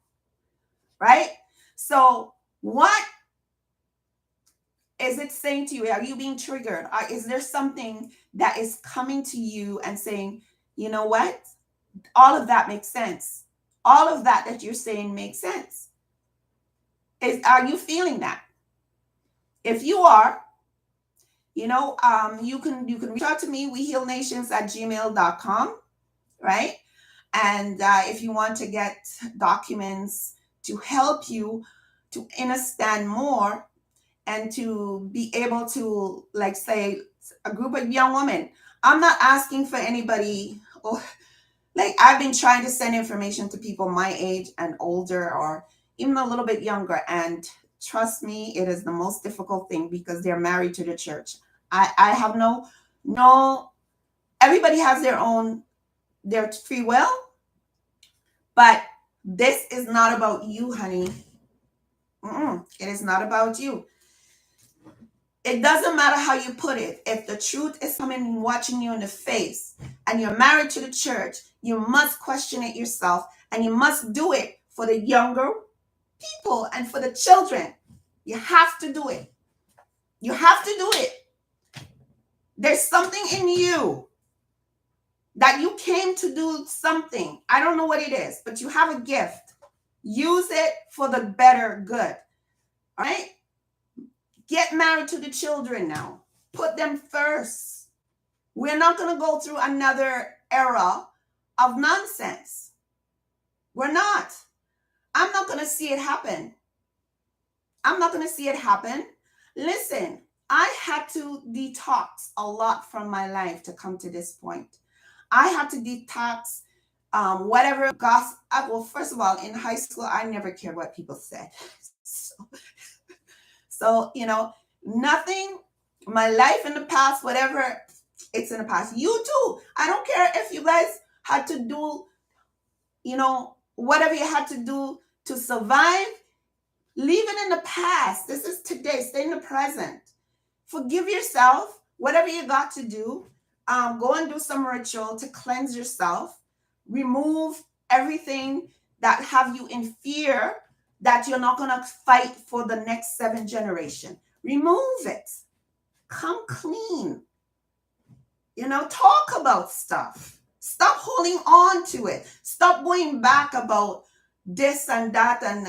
right? So what is it saying to you? Are you being triggered? Is there something that is coming to you and saying, you know what? All of that makes sense. All of that you're saying makes sense. Are you feeling that? If you are, you can reach out to me, wehealnations@gmail.com, right? And if you want to get documents to help you to understand more and to be able to, like, say, a group of young women. I'm not asking for anybody, like, I've been trying to send information to people my age and older or even a little bit younger. And trust me, it is the most difficult thing because they're married to the church. I have no, everybody has their free will, but this is not about you, honey. It is not about you. It doesn't matter how you put it. If the truth is coming and watching you in the face and you're married to the church, you must question it yourself, and you must do it for the younger people and for the children. You have to do it. You have to do it. There's something in you that you came to do something. I don't know what it is, but you have a gift. Use it for the better good. All right? Get married to the children now. Put them first. We're not going to go through another era of nonsense. We're not. I'm not going to see it happen. I'm not going to see it happen. Listen, I had to detox a lot from my life to come to this point. I had to detox whatever gossip. Well, first of all, in high school, I never cared what people said. So, nothing, my life in the past, whatever, it's in the past. You too. I don't care if you guys had to do, whatever you had to do to survive. Leave it in the past. This is today. Stay in the present. Forgive yourself. Whatever you got to do, go and do some ritual to cleanse yourself. Remove everything that have you in fear that you're not going to fight for the next 7 generations. Remove it. Come clean. Talk about stuff. Stop holding on to it. Stop going back about this and that and,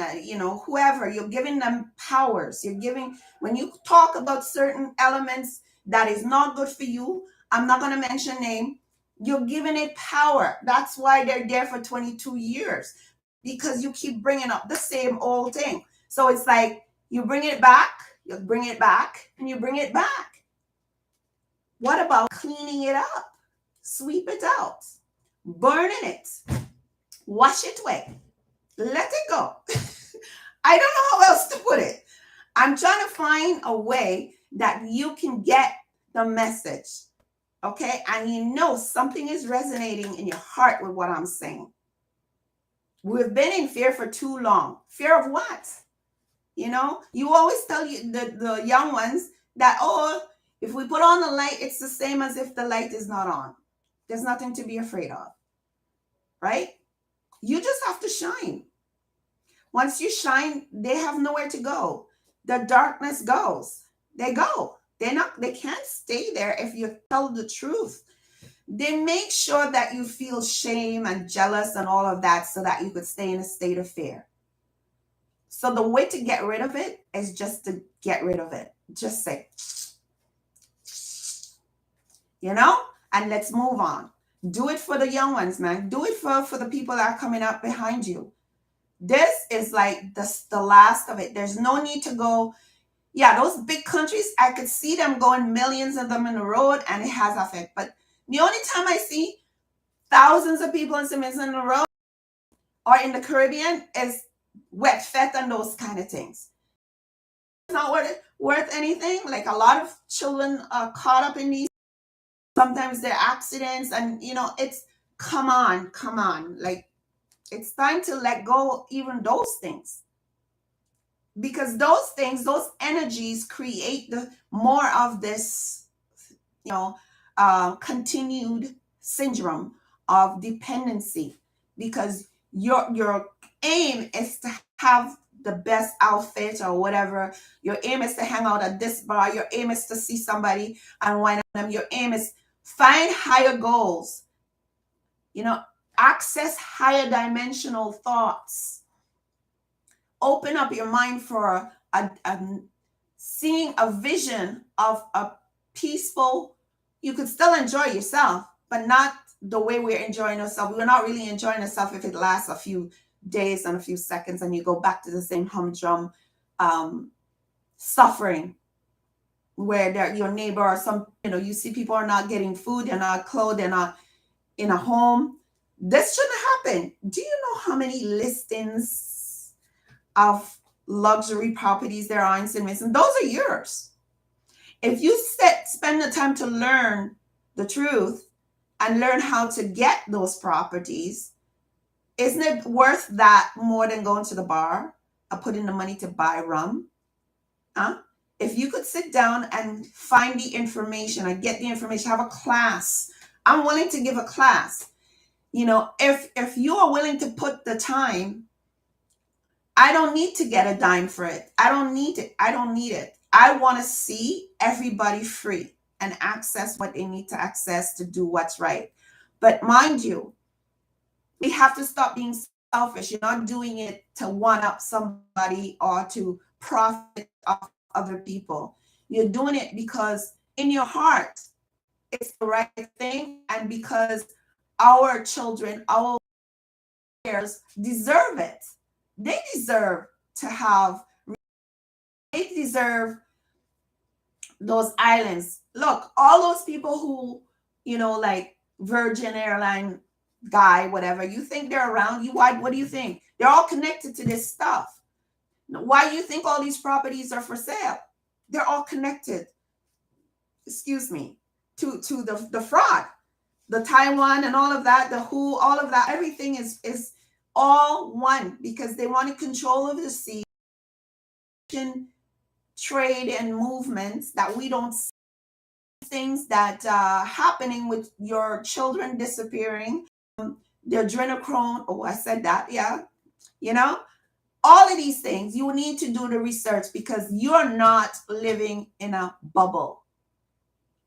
whoever. You're giving them powers. When you talk about certain elements that is not good for you, I'm not going to mention name, you're giving it power. That's why they're there for 22 years. Because you keep bringing up the same old thing. So it's like you bring it back, and you bring it back. What about cleaning it up? Sweep it out. Burning it. Wash it away. Let it go. I don't know how else to put it. I'm trying to find a way that you can get the message. Okay? And something is resonating in your heart with what I'm saying. We've been in fear for too long. Fear of what? You know, you always tell the young ones that, oh, if we put on the light, it's the same as if the light is not on. There's nothing to be afraid of, right? You just have to shine. Once you shine, they have nowhere to go. The darkness goes. They go. They can't stay there if you tell the truth. They make sure that you feel shame and jealous and all of that so that you could stay in a state of fear. So the way to get rid of it is just to get rid of it. Just say, and let's move on. Do it for the young ones, man. Do it for the people that are coming up behind you. This is like the last of it. There's no need to go. Yeah, those big countries, I could see them going, millions of them in the road, and it has effect. But the only time I see thousands of people in cements on the road or in the Caribbean is wet fete and those kind of things. It's not worth anything. Like, a lot of children are caught up in these. Sometimes they're accidents, and it's come on. Like, it's time to let go even those things. Because those things, those energies create the more of this, continued syndrome of dependency. Because your aim is to have the best outfit or whatever. Your aim is to hang out at this bar. Your aim is to see somebody and wine on them. Your aim is find higher goals. Access higher dimensional thoughts. Open up your mind for seeing a vision of a peaceful. You could still enjoy yourself, but not the way we're enjoying ourselves. We're not really enjoying ourselves if it lasts a few days and a few seconds and you go back to the same humdrum suffering where your neighbor or some, you see people are not getting food, they're not clothed, they're not in a home. This shouldn't happen. Do you know how many listings of luxury properties there are in St. Vincent? Those are yours. If you spend the time to learn the truth and learn how to get those properties, isn't it worth that more than going to the bar or putting the money to buy rum? If you could sit down and find the information and get the information, have a class. I'm willing to give a class. If you are willing to put the time, I don't need to get a dime for it. I don't need it. I want to see everybody free and access what they need to access to do what's right. But mind you, we have to stop being selfish. You're not doing it to one up somebody or to profit off other people. You're doing it because in your heart, it's the right thing, and because our children, our heirs deserve it. They deserve to have, they deserve those islands. Look, all those people who, like Virgin Airline guy, whatever, you think they're around you? Why? What do you think? They're all connected to this stuff. Why do you think all these properties are for sale? They're all connected, excuse me, to the fraud, the Taiwan and all of that, the who, all of that, everything is all one, because they want control of the sea, trade and movements that we don't see, things that happening with your children disappearing, the adrenochrome. Oh, I said that. Yeah. All of these things, you need to do the research, because you're not living in a bubble.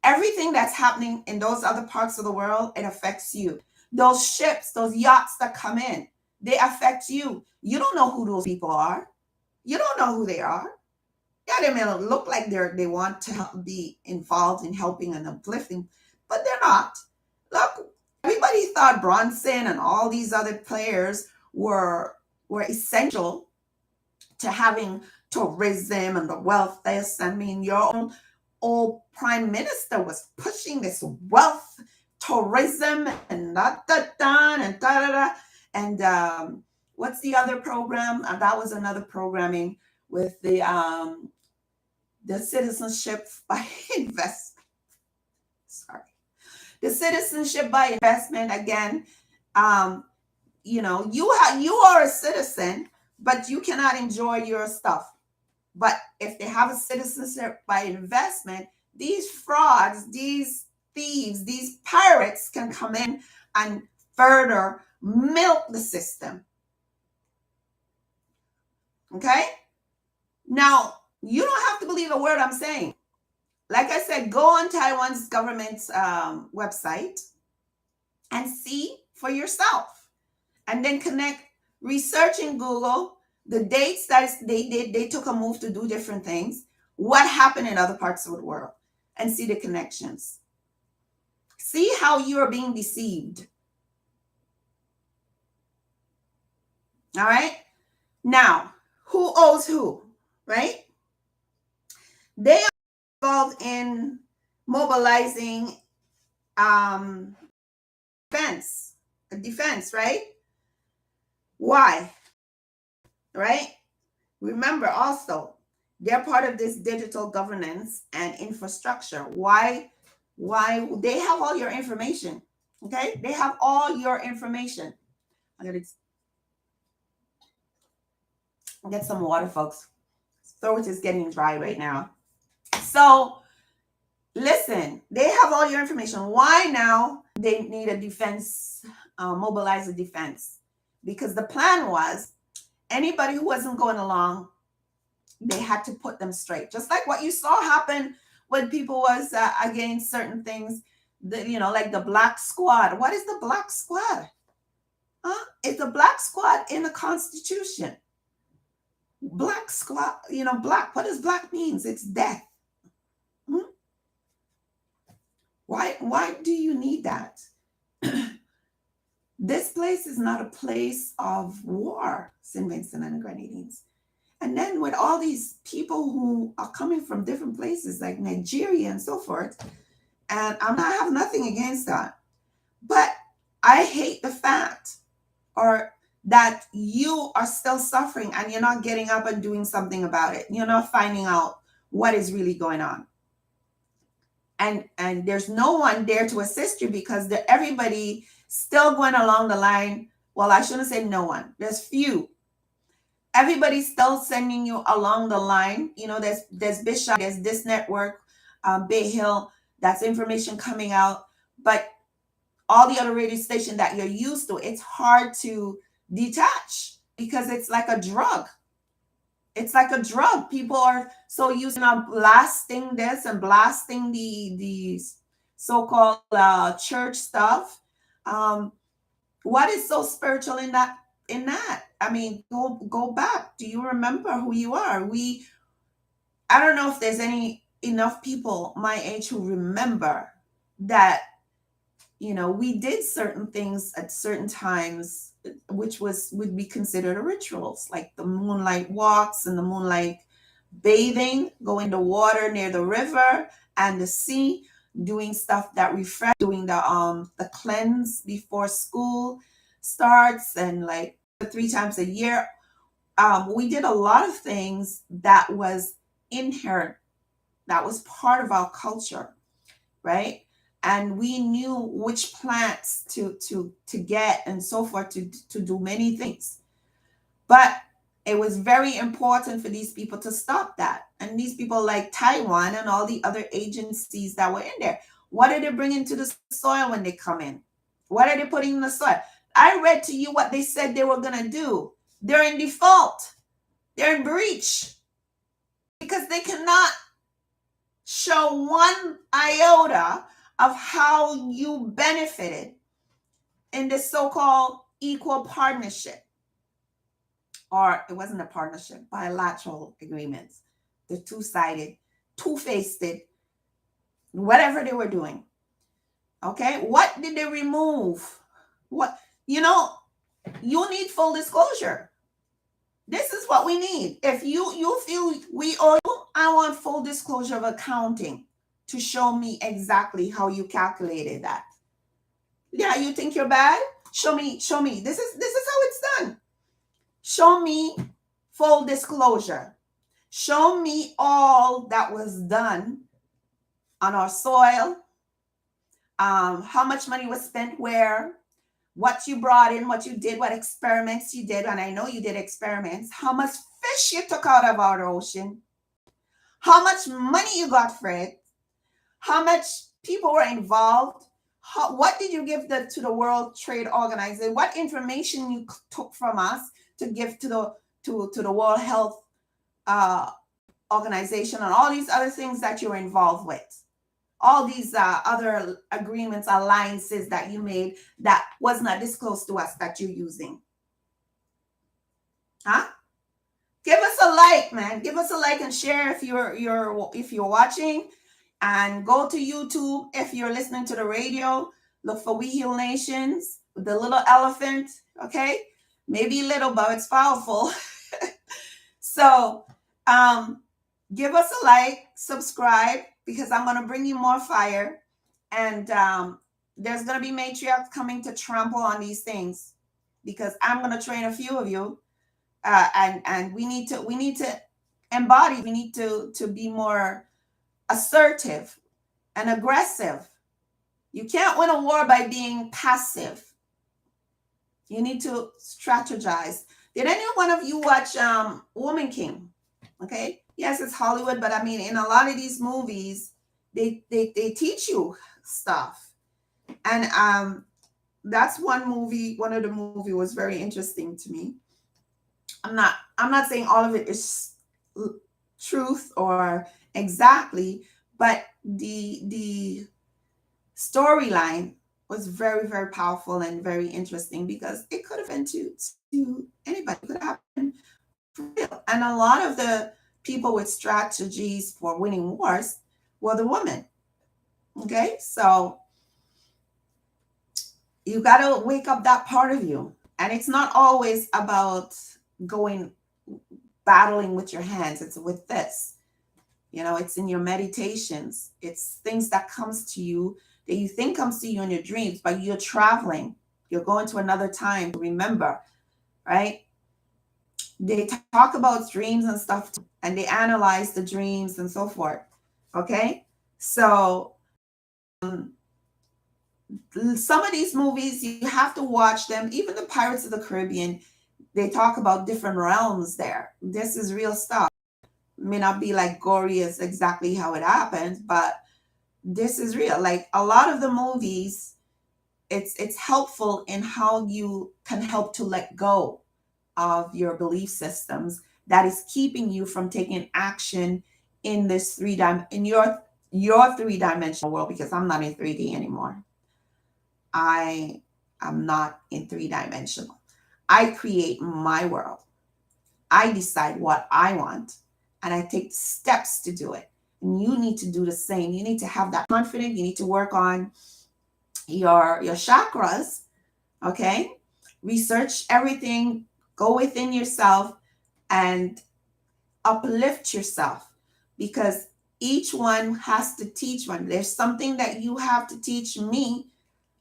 Everything that's happening in those other parts of the world, it affects you. Those ships, those yachts that come in, they affect you. You don't know who those people are. You don't know who they are. Yeah, they may look like they want to be involved in helping and uplifting, but they're not. Look, everybody thought Bronson and all these other players were essential to having tourism and the wealth. I mean, your own old prime minister was pushing this wealth tourism and and what's the other program? That was another programming with the citizenship by investment. Sorry, the citizenship by investment again. You are a citizen, but you cannot enjoy your stuff. But if they have a citizenship by investment, these frauds, these thieves, these pirates can come in and further milk the system. Okay? Now, you don't have to believe a word I'm saying. Like I said, go on Taiwan's government's website and see for yourself. And then connect, research in Google the dates that they took a move to do different things, what happened in other parts of the world, and see the connections. See how you are being deceived. All right? Now, who owes who, right? They are involved in mobilizing defense, right? Why? Right? Remember also, they're part of this digital governance and infrastructure. Why they have all your information. Okay? They have all your information. I gotta get some water, folks. Throat is getting dry right now. So listen, they have all your information. Why now they need a defense, mobilize a defense? Because the plan was anybody who wasn't going along, they had to put them straight. Just like what you saw happen when people was against certain things, like the Black Squad. What is the Black Squad? It's a Black Squad in the Constitution. Black Squad, black. What does black means? It's death. Why do you need that? This place is not a place of war, St. Vincent and the Grenadines. And then with all these people who are coming from different places like Nigeria and so forth, and I have nothing against that, but I hate the fact that you are still suffering and you're not getting up and doing something about it. You're not finding out what is really going on. And there's no one there to assist you because everybody still going along the line. Well, I shouldn't say no one. There's few. Everybody's still sending you along the line. There's Bishop, there's this network, Bay Hill, that's information coming out. But all the other radio station that you're used to, it's hard to detach because it's like a drug. It's like a drug. People are so used to blasting this and blasting the so-called church stuff. What is so spiritual in that? I mean, go back. Do you remember who you are? I don't know if there's enough people my age who remember that, we did certain things at certain times, which would be considered rituals, like the moonlight walks and the moonlight bathing, going to water near the river and the sea, doing stuff that refresh, doing the cleanse before school starts, and like 3 times a year. We did a lot of things that was inherent, that was part of our culture, right? And we knew which plants to get and so forth to do many things. But it was very important for these people to stop that. And these people like Taiwan and all the other agencies that were in there, what are they bringing to the soil when they come in? What are they putting in the soil? I read to you what they said they were going to do. They're in default. They're in breach because they cannot show one iota of how you benefited in this so-called equal partnership. Or it wasn't a partnership, bilateral agreements. The two-sided, two-faced, whatever they were doing. Okay, what did they remove? You need full disclosure. This is what we need. If you feel we owe you, I want full disclosure of accounting to show me exactly how you calculated that. Yeah, you think you're bad? Show me. This is how it's done. Show me full disclosure. Show me all that was done on our soil. How much money was spent where, what you brought in, what you did, what experiments you did, and I know you did experiments, how much fish you took out of our ocean, how much money you got for it, how much people were involved, what did you give to the World Trade Organization, what information you took from us to give to the World Health Organization, and all these other things that you're involved with, all these other agreements, alliances that you made that was not disclosed to us that you're using. Huh? Give us a like, man. Give us a like and share if you're watching, and go to YouTube if you're listening to the radio. Look for We Heal Nations, the little elephant. Okay, maybe little, but it's powerful. So, give us a like, subscribe, because I'm going to bring you more fire, and there's going to be matriarchs coming to trample on these things, because I'm going to train a few of you. And we need to embody, we need to be more assertive and aggressive. You can't win a war by being passive. You need to strategize. Did any one of you watch Woman King? Okay, yes, it's Hollywood, but I mean, in a lot of these movies, they teach you stuff. And that's one of the movie was very interesting to me. I'm not saying all of it is truth or exactly, but the storyline was very, very powerful and very interesting, because it could have been to anybody. It could happen for real. And a lot of the people with strategies for winning wars were the women. Okay, so you got to wake up that part of you, and it's not always about going battling with your hands. It's with this, it's in your meditations, it's things that comes to you, that you think comes to you in your dreams, but you're traveling, you're going to another time to remember, right? They talk about dreams and stuff, and they analyze the dreams and so forth. Okay, so some of these movies, you have to watch them. Even the Pirates of the Caribbean, they talk about different realms there. This is real stuff. May not be like gory as exactly how it happens, but this is real. Like a lot of the movies, it's helpful in how you can help to let go of your belief systems that is keeping you from taking action in this in your three-dimensional world, because I'm not in 3D anymore. I am not in three-dimensional. I create my world. I decide what I want, and I take steps to do it. And you need to do the same. You need to have that confidence. You need to work on your chakras. Okay? Research everything. Go within yourself and uplift yourself, because each one has to teach one. There's something that you have to teach me,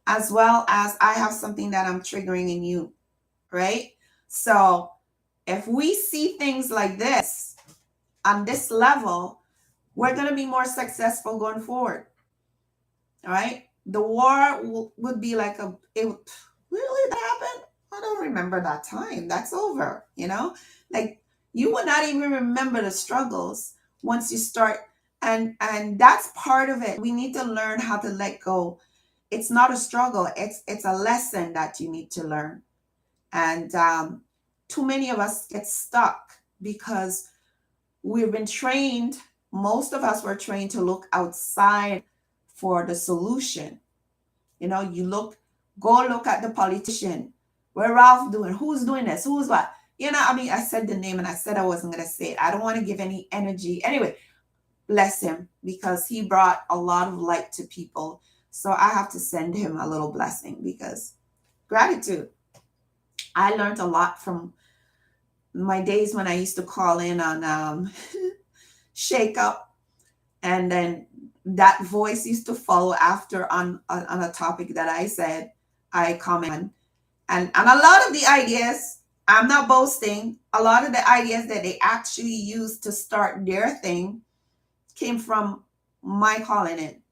as well as I have something that I'm triggering in you, right? So if we see things like this on this level, we're going to be more successful going forward. All right. The war would be like really that happened? I don't remember that time. That's over, like you would not even remember the struggles once you start. And that's part of it. We need to learn how to let go. It's not a struggle. It's a lesson that you need to learn. And too many of us get stuck because we've been trained. Most of us were trained to look outside for the solution. You go look at the politician. What Ralph doing? Who's doing this? Who's what? I said the name and I said I wasn't going to say it. I don't want to give any energy. Anyway, bless him, because he brought a lot of light to people. So I have to send him a little blessing, because gratitude. I learned a lot from my days when I used to call in on Shake Up, and then that voice used to follow after on a topic that I said, I comment on. And a lot of the ideas, I'm not boasting, a lot of the ideas that they actually used to start their thing came from my calling in.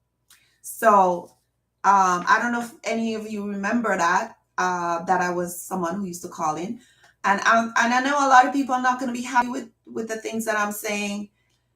So I don't know if any of you remember that I was someone who used to call in. And I know a lot of people are not going to be happy with the things that I'm saying,